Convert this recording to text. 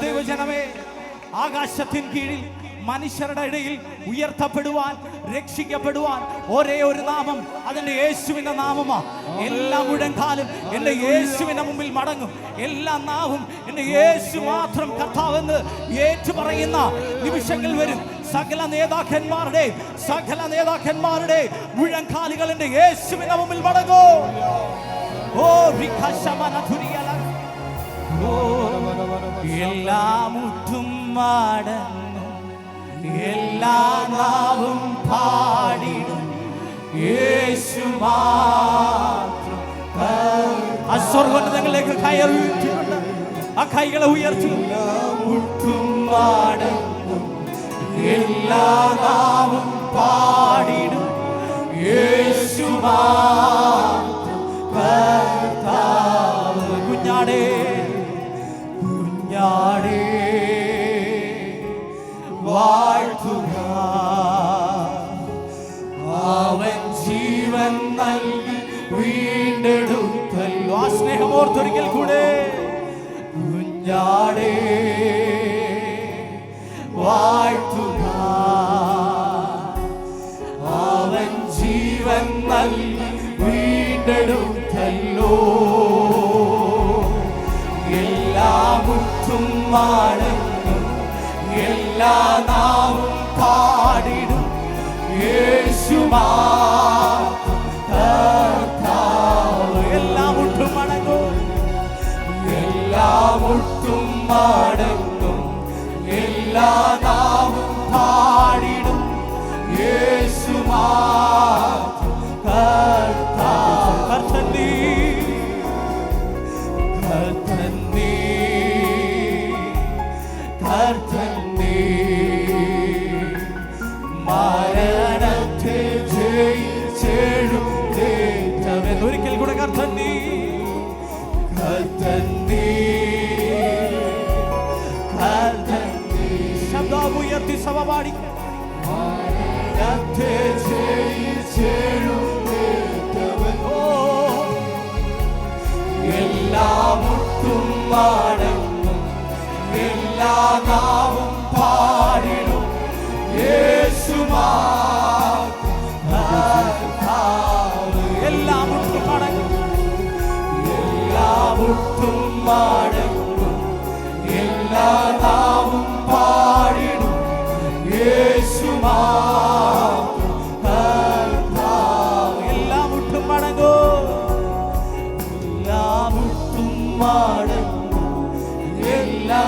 ദൈവജനമേ, ആകാശത്തിൻ കീഴിൽ മനുഷ്യരുടെ ഇടയിൽ ഉയർത്തപ്പെടുവാൻ, രക്ഷിക്കപ്പെടുവാൻ ഒരേ ഒരു നാമം, അതിന്റെ യേശുവിന്റെ നാമമാ. എല്ലാ മുഴങ്കാലും എന്റെ യേശുവിന്റെ മുമ്പിൽ മടങ്ങും. എല്ലാ നാവും എന്റെ യേശു മാത്രം കർത്താവെന്ന് ഏറ്റു പറയുന്ന നിമിഷങ്ങൾ വരും. സകല നേതാക്കന്മാരുടെ മുഴങ്കാലുകൾ എന്റെ യേശുവിന്റെ മുമ്പിൽ മടങ്ങൂ. എല്ലാ മുട്ടും മടങ്ങും, എല്ലാ നാവും പാടിടും യേശു മാത്രം. അസ്വർഗങ്ങളിലേക്ക് കയറിയിട്ടുണ്ട്. ആ കൈകളെ ഉയർത്തി. മുട്ടും മടങ്ങും, എല്ലാ നാവും പാടിടും യേശു മാത്രം കർത്താവ്. കുഞ്ഞാടേ കുഞ്ഞാടേ വാഴ്ത്തുക, അവൻ ജീവൻ നൽകി വീണ്ടെടുത്തല്ലോ. ആ സ്നേഹമോർത്തൊരിക്കൽ കൂടെ. കുഞ്ഞാടേ വാഴ്ത്തുക, അവൻ ജീവൻ നൽകി വീണ്ടെടുത്തല്ലോ. എല്ലാ മുട്ടും മടങ്ങും, എല്ലാ നാവും പാടിടും യേശു മാത്രം കർത്താവ്. എല്ലാ മുട്ടും മടങ്ങും, എല്ലാ മുട്ടും മടങ്ങും, എല്ലാ നാവും പാടിടും യേശു മാത്രം കർത്താവ്. കർത്തൻ നീ, കർത്തൻ നീ, കർത്തൻ നീ, മരണത്തെ ജയിച്ചെഴുന്നേറ്റവൻ. ഒരിക്കൽ കൂടെ കർത്തൻ നീ, കർത്തൻ നീ, കർത്തൻ നീ. ശബ്ദമുയർത്തി സഭ പാടിക്ക. മരണത്തെ ജയിച്ചെഴുന്നേറ്റവൻ. എല്ലാ മുട്ടും മടങ്ങും, എല്ലാ നാവും പാടിടും യേശു മാത്രം. എല്ലാ മുട്ടും മടങ്ങും, എല്ലാ മുട്ടും മടങ്ങും, എല്ലാ നാവും പാടിടും യേശു മാത്രം. എല്ലാ മുട്ടും മടങ്ങും, എല്ലാ മുട്ടും മടങ്ങും, എല്ലാ